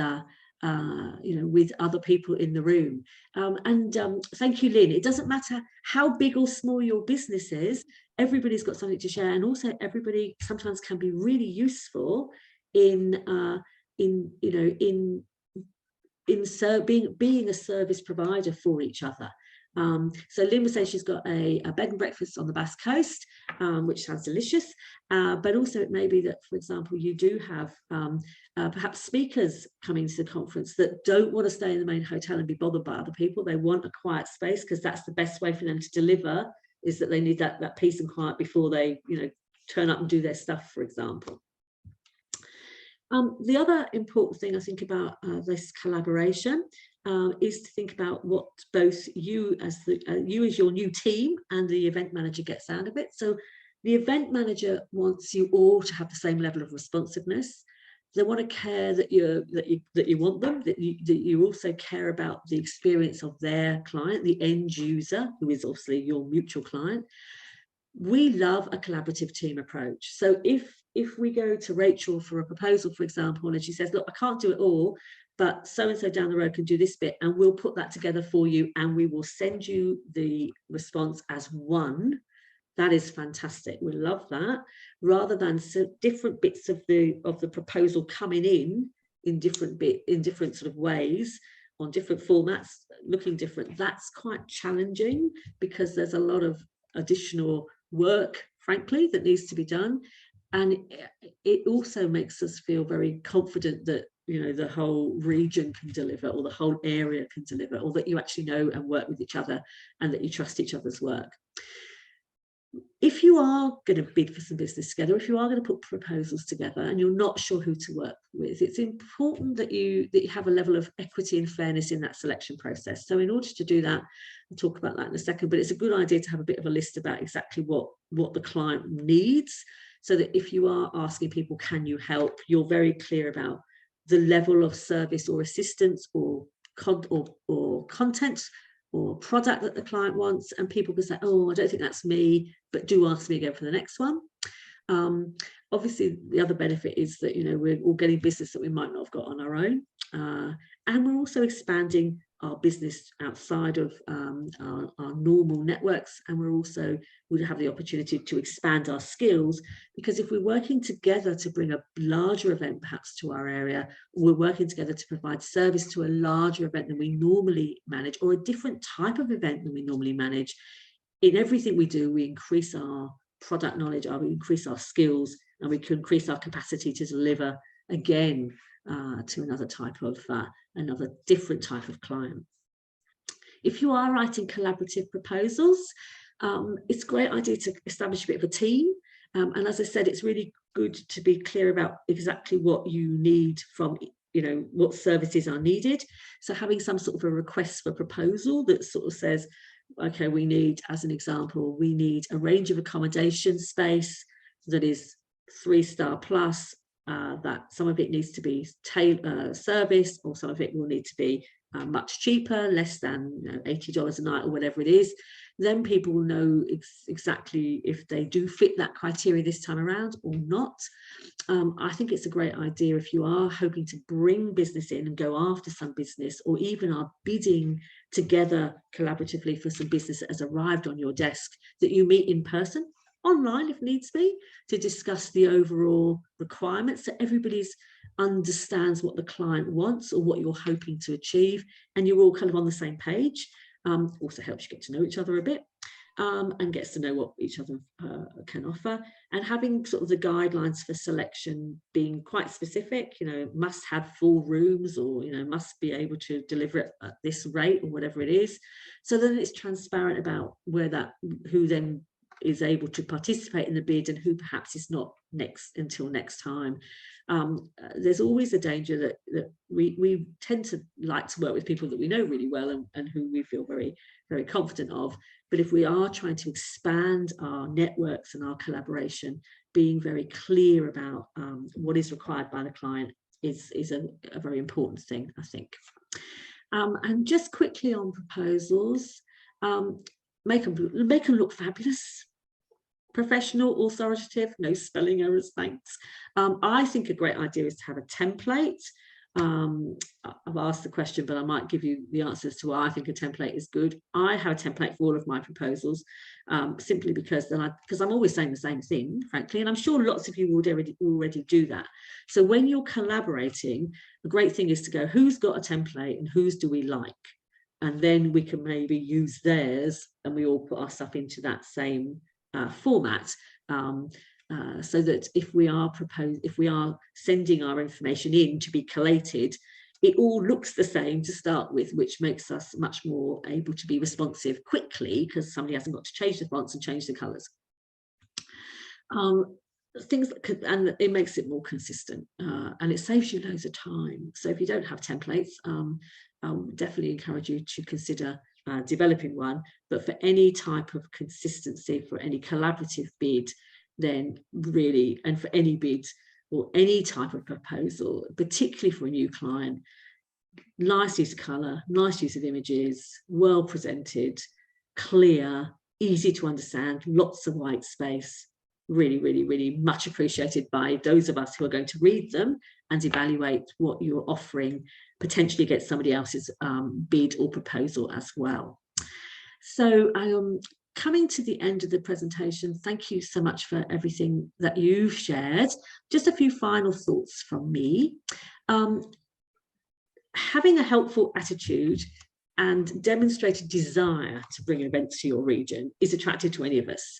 Speaker 2: with other people in the room. Thank you, Lynn. It doesn't matter how big or small your business is, everybody's got something to share, and also everybody sometimes can be really useful in being a service provider for each other. So Lynn was saying she's got a bed and breakfast on the Basque Coast, which sounds delicious, but also it may be that, for example, you do have perhaps speakers coming to the conference that don't want to stay in the main hotel and be bothered by other people. They want a quiet space, because that's the best way for them to deliver, is that they need that peace and quiet before they turn up and do their stuff, for example. The other important thing I think about this collaboration is to think about what both you as your new team and the event manager gets out of it. So the event manager wants you all to have the same level of responsiveness. They want to care that you want them, that you also care about the experience of their client, the end user, who is obviously your mutual client. We love a collaborative team approach. So if we go to Rachel for a proposal, for example, and she says, look, I can't do it all, but so-and-so down the road can do this bit, and we'll put that together for you, and we will send you the response as one. That is fantastic. We love that, rather than different bits of the proposal coming in different sort of ways, on different formats, looking different. That's quite challenging, because there's a lot of additional work, frankly, that needs to be done. And it also makes us feel very confident that the whole region can deliver, or the whole area can deliver, or that you actually know and work with each other, and that you trust each other's work. If you are going to bid for some business together, if you are going to put proposals together and you're not sure who to work with, it's important that you have a level of equity and fairness in that selection process. So in order to do that, I'll talk about that in a second, but it's a good idea to have a bit of a list about exactly what the client needs, so that if you are asking people, can you help, you're very clear about the level of service or assistance or content or product that the client wants, and people can say, oh, I don't think that's me, but do ask me again for the next one. Obviously, the other benefit is that, you know, we're all getting business that we might not have got on our own. And we're also expanding our business outside of our normal networks. And we're also, we have the opportunity to expand our skills, because if we're working together to bring a larger event perhaps to our area, we're working together to provide service to a larger event than we normally manage, or a different type of event than we normally manage. In everything we do, we increase our product knowledge, we increase our skills, and we can increase our capacity to deliver again to another different type of client. If you are writing collaborative proposals, it's a great idea to establish a bit of a team. And as I said, it's really good to be clear about exactly what you need from, you know, what services are needed. So having some sort of a request for proposal that sort of says, okay, we need, as an example, we need a range of accommodation space that is 3-star plus, that some of it needs to be serviced, or some of it will need to be much cheaper, less than, you know, $80 a night or whatever it is. Then people will know exactly if they do fit that criteria this time around or not. I think it's a great idea, if you are hoping to bring business in and go after some business, or even are bidding together collaboratively for some business that has arrived on your desk, that you meet in person, online if needs be, to discuss the overall requirements, so everybody understands what the client wants or what you're hoping to achieve, and you're all kind of on the same page. Also helps you get to know each other a bit, and gets to know what each other can offer. And having sort of the guidelines for selection being quite specific, you know, must have full rooms, or, you know, must be able to deliver it at this rate or whatever it is. So then it's transparent about who then is able to participate in the bid and who perhaps is not until next time. There's always a danger that we tend to like to work with people that we know really well and who we feel very, very confident of. But if we are trying to expand our networks and our collaboration, being very clear about what is required by the client is a very important thing, I think. And just quickly on proposals, make them look fabulous, professional, authoritative, no spelling errors, thanks. I think a great idea is to have a template. I've asked the question, but I might give you the answers to why I think a template is good. I have a template for all of my proposals, simply because I'm always saying the same thing, frankly, and I'm sure lots of you would already do that. So when you're collaborating, the great thing is to go, who's got a template and whose do we like? And then we can maybe use theirs, and we all put our stuff into that same format, so that if we are sending our information in to be collated, it all looks the same to start with, which makes us much more able to be responsive quickly, because somebody hasn't got to change the fonts and change the colours. Things that could, and it makes it more consistent, and it saves you loads of time. So if you don't have templates, I would definitely encourage you to consider developing one. But for any type of consistency, for any collaborative bid, then really, and for any bid or any type of proposal, particularly for a new client, nice use of colour, nice use of images, well presented, clear, easy to understand, lots of white space, really, really, really much appreciated by those of us who are going to read them and evaluate what you're offering, potentially get somebody else's bid or proposal as well. So coming to the end of the presentation, thank you so much for everything that you've shared. Just a few final thoughts from me. Having a helpful attitude and demonstrated desire to bring events to your region is attractive to any of us.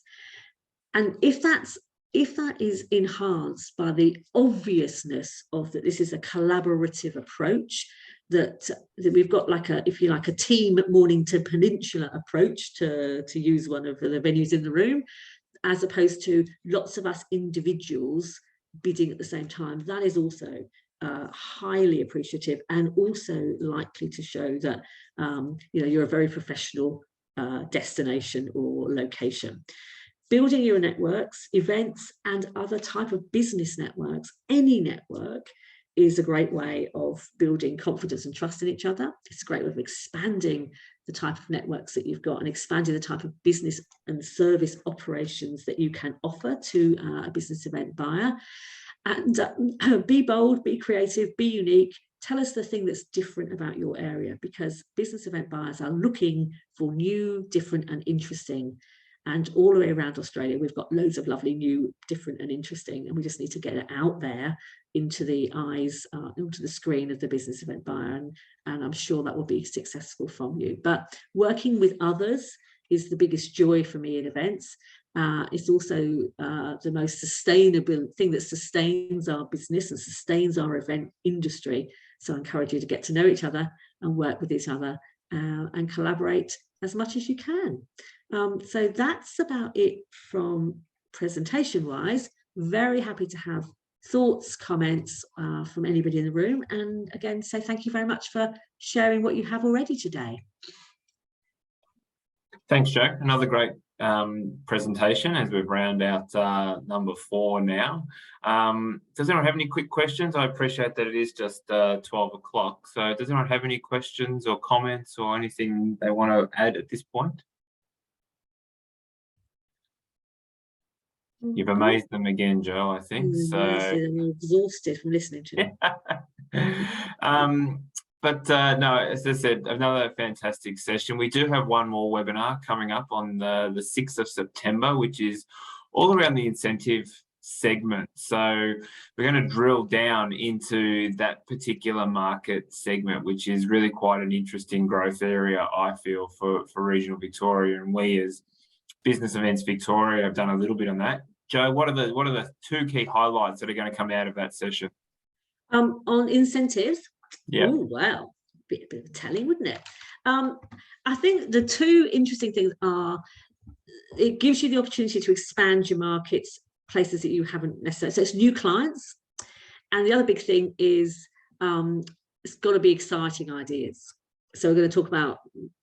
Speaker 2: And if that is enhanced by the obviousness of that this is a collaborative approach, that we've got like a, if you like, a team Mornington Peninsula approach, to use one of the venues in the room, as opposed to lots of us individuals bidding at the same time, that is also highly appreciative, and also likely to show that you know, you're a very professional destination or location. Building your networks, events, and other type of business networks, any network, is a great way of building confidence and trust in each other. It's a great way of expanding the type of networks that you've got and expanding the type of business and service operations that you can offer to a business event buyer. And be bold, be creative, be unique. Tell us the thing that's different about your area, because business event buyers are looking for new, different and interesting. And all the way around Australia, we've got loads of lovely, new, different and interesting. And we just need to get it out there into the eyes, into the screen of the business event buyer. And I'm sure that will be successful from you. But working with others is the biggest joy for me in events. It's also the most sustainable thing that sustains our business and sustains our event industry. So I encourage you to get to know each other and work with each other and collaborate as much as you can. So that's about it from presentation wise. Very happy to have thoughts, comments from anybody in the room. And again, say thank you very much for sharing what you have already today.
Speaker 1: Thanks, Jo. Another great presentation as we round out number 4 now. Does anyone have any quick questions? I appreciate that it is just 12 o'clock. So does anyone have any questions or comments or anything they want to add at this point? You've amazed them again, Jo, I think. So
Speaker 2: I'm exhausted from listening to them.
Speaker 1: No, as I said, another fantastic session. We do have one more webinar coming up on the 6th of September, which is all around the incentive segment. So we're going to drill down into that particular market segment, which is really quite an interesting growth area, I feel, for regional Victoria. And we as Business Events Victoria have done a little bit on that. Jo, what are the 2 key highlights that are going to come out of that session?
Speaker 2: On incentives.
Speaker 1: Yeah.
Speaker 2: Oh, wow. Bit of telling, wouldn't it? I think the 2 interesting things are it gives you the opportunity to expand your markets, places that you haven't necessarily. So it's new clients. And the other big thing is it's got to be exciting ideas. So we're going to talk about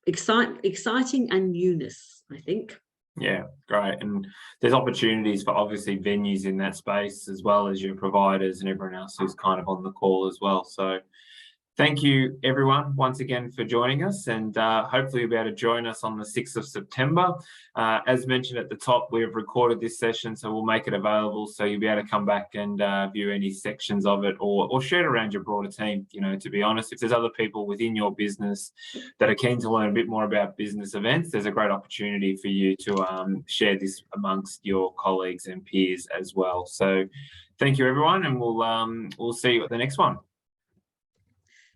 Speaker 2: exciting and newness, I think.
Speaker 1: Yeah, great. And there's opportunities for obviously venues in that space, as well as your providers and everyone else who's kind of on the call as well. So thank you, everyone, once again for joining us, and hopefully you'll be able to join us on the 6th of September. As mentioned at the top, we have recorded this session, so we'll make it available so you'll be able to come back and view any sections of it or share it around your broader team. You know, to be honest, if there's other people within your business that are keen to learn a bit more about business events, there's a great opportunity for you to share this amongst your colleagues and peers as well. So thank you, everyone, and we'll see you at the next one.